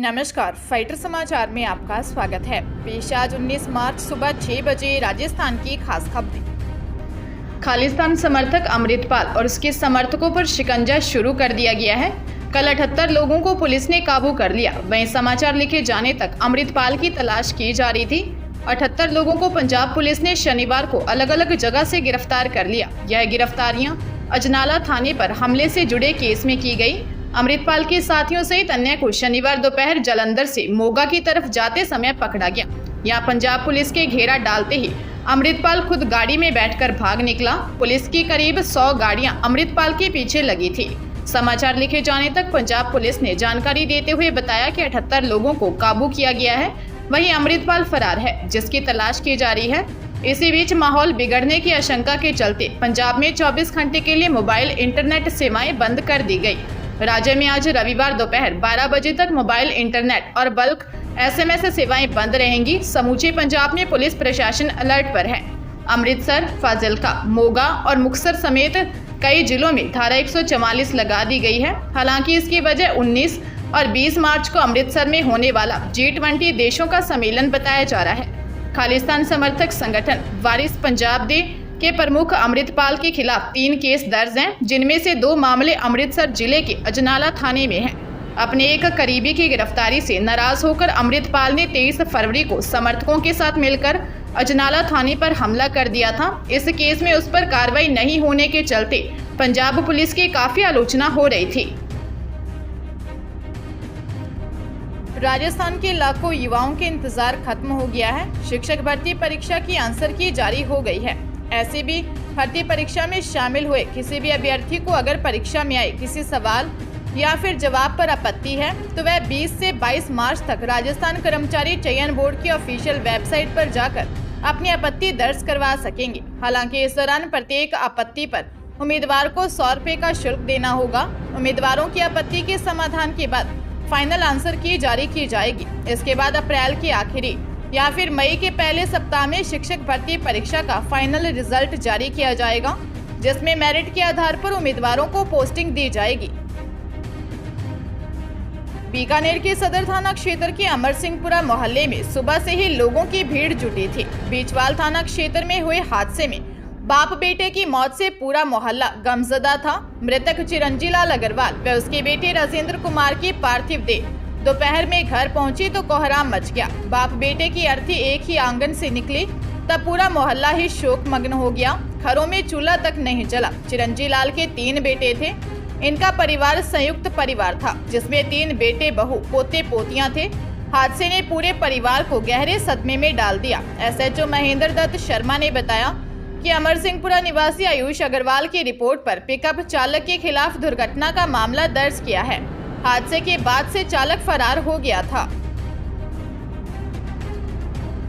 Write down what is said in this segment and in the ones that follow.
नमस्कार, फाइटर समाचार में आपका स्वागत है। पेश आज 19 मार्च सुबह 6 बजे राजस्थान की खास खबरें। खालिस्तान समर्थक अमृतपाल और उसके समर्थकों पर शिकंजा शुरू कर दिया गया है। कल 78 लोगों को पुलिस ने काबू कर लिया। वहीं समाचार लिखे जाने तक अमृतपाल की तलाश की जा रही थी। 78 लोगों को पंजाब पुलिस ने शनिवार को अलग अलग जगह से गिरफ्तार कर लिया। यह गिरफ्तारियां अजनाला थाने पर हमले से जुड़े केस में की गई। अमृतपाल के साथियों सहित अन्य को शनिवार दोपहर जालंधर से मोगा की तरफ जाते समय पकड़ा गया। यहाँ पंजाब पुलिस के घेरा डालते ही अमृतपाल खुद गाड़ी में बैठकर भाग निकला। पुलिस की करीब 100 गाड़ियां अमृतपाल के पीछे लगी थी। समाचार लिखे जाने तक पंजाब पुलिस ने जानकारी देते हुए बताया कि 78 लोगों को काबू किया गया है। वहीं अमृतपाल फरार है, जिसकी तलाश की जा रही है। इसी बीच माहौल बिगड़ने की आशंका के चलते पंजाब में 24 घंटे के लिए मोबाइल इंटरनेट सेवाएं बंद कर दी गई। राज्य में आज रविवार दोपहर 12 बजे तक मोबाइल इंटरनेट और बल्क SMS सेवाएं बंद रहेंगी। समूचे पंजाब में पुलिस प्रशासन अलर्ट पर है। अमृतसर, फाजिलका, मोगा और मुक्तसर समेत कई जिलों में धारा 144 लगा दी गई है। हालांकि इसकी वजह 19 और 20 मार्च को अमृतसर में होने वाला G20 देशों का सम्मेलन बताया जा रहा है। खालिस्तान समर्थक संगठन वारिस पंजाब दे के प्रमुख अमृतपाल के खिलाफ 3 केस दर्ज हैं, जिनमें से 2 मामले अमृतसर जिले के अजनाला थाने में हैं। अपने एक करीबी की गिरफ्तारी से नाराज होकर अमृतपाल ने 23 फरवरी को समर्थकों के साथ मिलकर अजनाला थाने पर हमला कर दिया था। इस केस में उस पर कार्रवाई नहीं होने के चलते पंजाब पुलिस की काफी आलोचना हो रही थी। राजस्थान के लाखों युवाओं के इंतजार खत्म हो गया है। शिक्षक भर्ती परीक्षा की आंसर की जारी हो गई है। ऐसे भी भर्ती परीक्षा में शामिल हुए किसी भी अभ्यर्थी को अगर परीक्षा में आए किसी सवाल या फिर जवाब पर आपत्ति है तो वह 20 से 22 मार्च तक राजस्थान कर्मचारी चयन बोर्ड की ऑफिशियल वेबसाइट पर जाकर अपनी आपत्ति दर्ज करवा सकेंगे। हालांकि इस दौरान प्रत्येक आपत्ति पर उम्मीदवार को 100 रुपये का शुल्क देना होगा। उम्मीदवारों की आपत्ति के समाधान के बाद फाइनल आंसर की जारी की जाएगी। इसके बाद अप्रैल के आखिरी या फिर मई के पहले सप्ताह में शिक्षक भर्ती परीक्षा का फाइनल रिजल्ट जारी किया जाएगा, जिसमें मेरिट के आधार पर उम्मीदवारों को पोस्टिंग दी जाएगी। बीकानेर के सदर थाना क्षेत्र के अमर सिंहपुरा मोहल्ले में सुबह से ही लोगों की भीड़ जुटी थी। बीचवाल थाना क्षेत्र में हुए हादसे में बाप बेटे की मौत से पूरा मोहल्ला गमजदा था। मृतक चिरंजी लाल अग्रवाल व उसके बेटे राजेंद्र कुमार की पार्थिव देह दोपहर में घर पहुंची तो कोहराम मच गया। बाप बेटे की अर्थी एक ही आंगन से निकली तब पूरा मोहल्ला ही शोक मग्न हो गया। घरों में चूल्हा तक नहीं जला। चिरंजी लाल के 3 बेटे थे। इनका परिवार संयुक्त परिवार था, जिसमें 3 बेटे, बहू, पोते पोतियां थे। हादसे ने पूरे परिवार को गहरे सदमे में डाल दिया। SHO महेंद्र दत्त शर्मा ने बताया कि अमर सिंहपुरा निवासी आयुष अग्रवाल की रिपोर्ट पर पिकअप चालक के खिलाफ दुर्घटना का मामला दर्ज किया है। हादसे के बाद से चालक फरार हो गया था।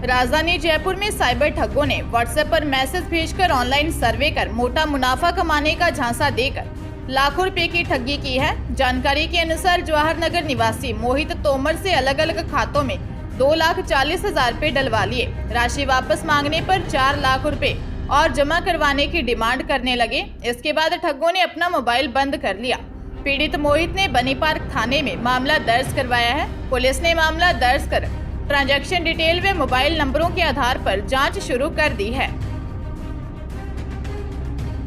राजधानी जयपुर में साइबर ठगों ने व्हाट्सएप पर मैसेज भेजकर ऑनलाइन सर्वे कर मोटा मुनाफा कमाने का झांसा देकर लाखों रुपए की ठगी की है। जानकारी के अनुसार जवाहर नगर निवासी मोहित तोमर से अलग अलग खातों में 2,40,000 रुपए डलवा लिए। राशि वापस मांगने पर 4 लाख रुपए और जमा करवाने की डिमांड करने लगे। इसके बाद ठगों ने अपना मोबाइल बंद कर लिया। पीड़ित मोहित ने बनी पार्क थाने में मामला दर्ज करवाया है। पुलिस ने मामला दर्ज कर ट्रांजैक्शन डिटेल व मोबाइल नंबरों के आधार पर जांच शुरू कर दी है।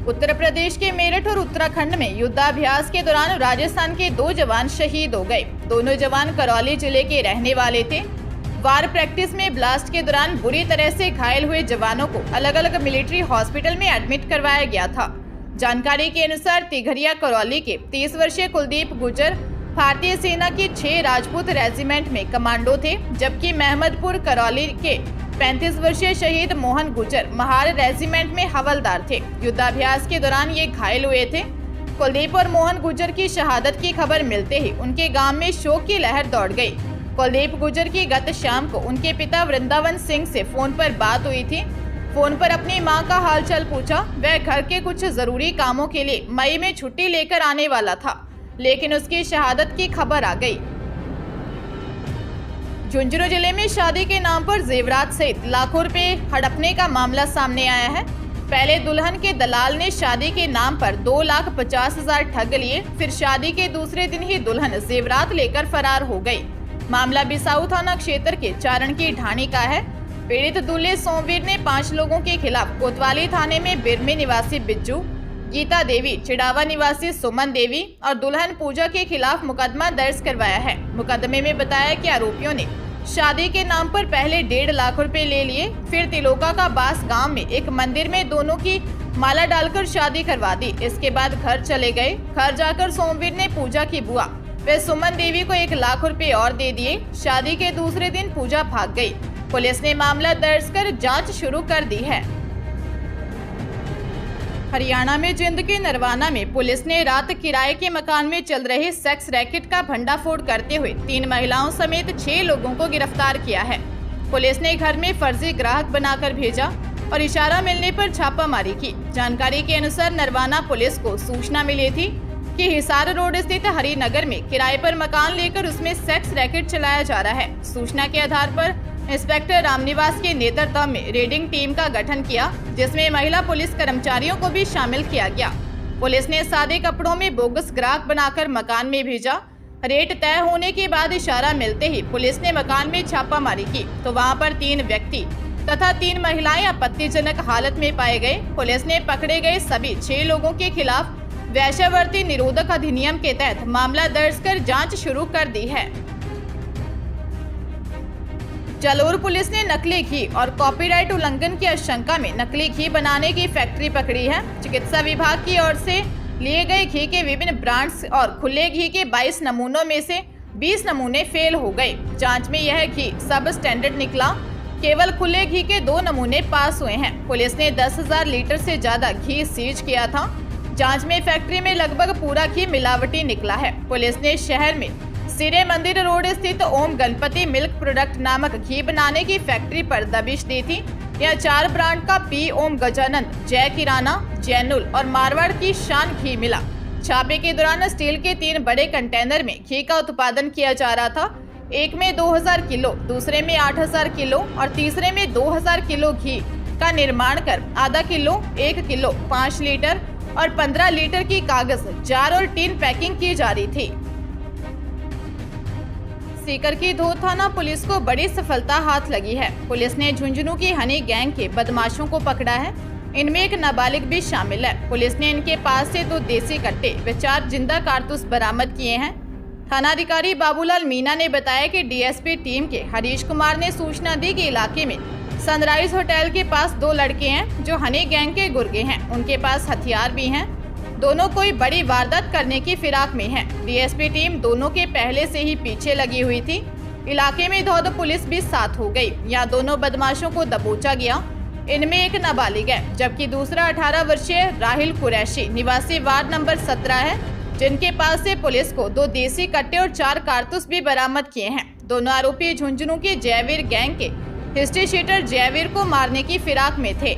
उत्तर प्रदेश के मेरठ और उत्तराखंड में युद्धाभ्यास के दौरान राजस्थान के 2 जवान शहीद हो गए। दोनों जवान करौली जिले के रहने वाले थे। वार प्रैक्टिस में ब्लास्ट के दौरान बुरी तरह से घायल हुए जवानों को अलग अलग मिलिट्री हॉस्पिटल में एडमिट करवाया गया था। जानकारी के अनुसार तिघरिया करौली के 30 वर्षीय कुलदीप गुर्जर भारतीय सेना की 6 राजपूत रेजिमेंट में कमांडो थे, जबकि महमदपुर करौली के 35 वर्षीय शहीद मोहन गुर्जर महार रेजिमेंट में हवलदार थे। युद्धाभ्यास के दौरान ये घायल हुए थे। कुलदीप और मोहन गुर्जर की शहादत की खबर मिलते ही उनके गांव में शोक की लहर दौड़ गई। कुलदीप गुर्जर की गत शाम को उनके पिता वृंदावन सिंह से फोन पर बात हुई थी। फोन पर अपनी मां का हालचाल पूछा। वह घर के कुछ जरूरी कामों के लिए मई में छुट्टी लेकर आने वाला था, लेकिन उसकी शहादत की खबर आ गई। झुंझुनू जिले में शादी के नाम पर जेवरात सहित लाखों रुपए हड़पने का मामला सामने आया है। पहले दुल्हन के दलाल ने शादी के नाम पर 2,50,000 ठग लिए। फिर शादी के दूसरे दिन ही दुल्हन जेवरात लेकर फरार हो गई। मामला बिसाऊ थाना क्षेत्र के चारण की ढाणी का है। पीड़ित दूल्हे सोमवीर ने 5 लोगों के खिलाफ कोतवाली थाने में बिरमे निवासी बिज्जू, गीता देवी, चिड़ावा निवासी सुमन देवी और दुल्हन पूजा के खिलाफ मुकदमा दर्ज करवाया है। मुकदमे में बताया कि आरोपियों ने शादी के नाम पर पहले 1.5 लाख रुपए ले लिए, फिर तिलोका का बास गांव में एक मंदिर में दोनों की माला डालकर शादी करवा दी। इसके बाद घर चले गए। घर जाकर सोमवीर ने पूजा की बुआ वे सुमन देवी को 1 लाख रुपए और दे दिए। शादी के दूसरे दिन पूजा भाग गई। पुलिस ने मामला दर्ज कर जांच शुरू कर दी है। हरियाणा में जिंद के नरवाना में पुलिस ने रात किराए के मकान में चल रहे सेक्स रैकेट का भंडाफोड़ करते हुए 3 महिलाओं समेत 6 लोगों को गिरफ्तार किया है। पुलिस ने घर में फर्जी ग्राहक बनाकर भेजा और इशारा मिलने पर छापामारी की। जानकारी के अनुसार नरवाना पुलिस को सूचना मिली थी कि हिसार रोड स्थित हरिनगर में किराए पर मकान लेकर उसमें सेक्स रैकेट चलाया जा रहा है। सूचना के आधार पर इंस्पेक्टर रामनिवास के नेतृत्व में रेडिंग टीम का गठन किया, जिसमें महिला पुलिस कर्मचारियों को भी शामिल किया गया। पुलिस ने सादे कपड़ों में बोगस ग्राहक बनाकर मकान में भेजा। रेट तय होने के बाद इशारा मिलते ही पुलिस ने मकान में छापामारी की तो वहां पर 3 व्यक्ति तथा 3 महिलाएं आपत्तिजनक हालत में पाए गए। पुलिस ने पकड़े गए सभी 6 लोगों के खिलाफ वेश्यावृत्ति निरोधक अधिनियम के तहत मामला दर्ज कर जांच शुरू कर दी है। जालोर पुलिस ने नकली घी और कॉपीराइट उल्लंघन की आशंका में नकली घी बनाने की फैक्ट्री पकड़ी है। चिकित्सा विभाग की ओर से लिए गए घी के विभिन्न ब्रांड्स और खुले घी के 22 नमूनों में से 20 नमूने फेल हो गए। जांच में यह घी सब स्टैंडर्ड निकला। केवल खुले घी के 2 नमूने पास हुए हैं। पुलिस ने 10,000 लीटर से ज्यादा घी सीज किया था। जांच में फैक्ट्री में लगभग पूरा घी मिलावटी निकला है। पुलिस ने शहर में सिरे मंदिर रोड स्थित ओम गणपति मिल्क प्रोडक्ट नामक घी बनाने की फैक्ट्री पर दबिश दी थी। यह 4 ब्रांड का पी ओम गजानंद, जय किराना, जैनुल और मारवाड़ की शान घी मिला। छापे के दौरान स्टील के 3 बड़े कंटेनर में घी का उत्पादन किया जा रहा था। एक में 2000 किलो, दूसरे में 8000 किलो और तीसरे में 2000 किलो घी का निर्माण कर आधा किलो, 1 किलो, 5 लीटर और 15 लीटर की कागज, जार और टीन पैकिंग की जा रही थी। सीकर की धोद थाना पुलिस को बड़ी सफलता हाथ लगी है। पुलिस ने झुंझुनू की हनी गैंग के बदमाशों को पकड़ा है। इनमें एक नाबालिग भी शामिल है। पुलिस ने इनके पास से 2 देसी कट्टे व 4 जिंदा कारतूस बरामद किए हैं। थानाधिकारी बाबूलाल मीना ने बताया कि डीएसपी टीम के हरीश कुमार ने सूचना दी कि इलाके में सनराइज होटल के पास 2 लड़के हैं जो हनी गैंग के गुर्गे हैं। उनके पास हथियार भी हैं। दोनों कोई बड़ी वारदात करने की फिराक में हैं। डीएसपी टीम दोनों के पहले से ही पीछे लगी हुई थी। इलाके में धौध पुलिस भी साथ हो गई। यहाँ दोनों बदमाशों को दबोचा गया। इनमें एक नाबालिग है, जबकि दूसरा 18 वर्षीय राहिल कुरैशी निवासी वार्ड नंबर 17 है, जिनके पास से पुलिस को 2 देसी कट्टे और 4 कारतूस भी बरामद किए हैं। दोनों आरोपी झुंझुनू के जयवीर गैंग के हिस्ट्री शीटर जयवीर को मारने की फिराक में थे।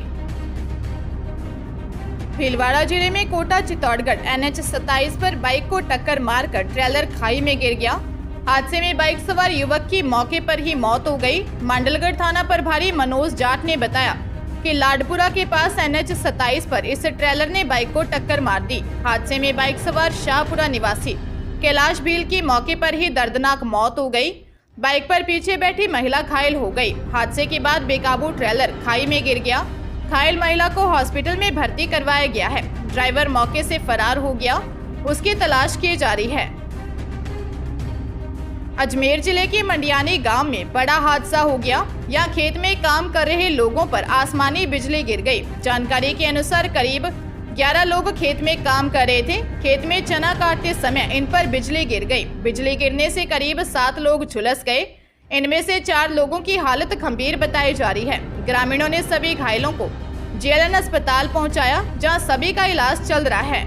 भीलवाड़ा जिले में कोटा चित्तौड़गढ़ NH 27 पर बाइक को टक्कर मारकर ट्रेलर खाई में गिर गया। हादसे में बाइक सवार युवक की मौके पर ही मौत हो गई। मंडलगढ़ थाना प्रभारी मनोज जाट ने बताया कि लाडपुरा के पास NH 27 पर इस ट्रेलर ने बाइक को टक्कर मार दी। हादसे में बाइक सवार शाहपुरा निवासी कैलाश भील की मौके पर ही दर्दनाक मौत हो गई। बाइक पर पीछे बैठी महिला घायल हो गई। हादसे के बाद बेकाबू ट्रेलर खाई में गिर गया। घायल महिला को हॉस्पिटल में भर्ती करवाया गया है। ड्राइवर मौके से फरार हो गया। उसकी तलाश की जा रही है। अजमेर जिले के मंडियानी गांव में बड़ा हादसा हो गया। यहाँ खेत में काम कर रहे लोगों पर आसमानी बिजली गिर गई। जानकारी के अनुसार करीब 11 लोग खेत में काम कर रहे थे। खेत में चना काटते समय इन पर बिजली गिर गई। बिजली गिरने से करीब 7 लोग झुलस गए। इनमें से 4 लोगों की हालत गंभीर बताई जा रही है। ग्रामीणों ने सभी घायलों को जेएलएन अस्पताल पहुंचाया, जहां सभी का इलाज चल रहा है।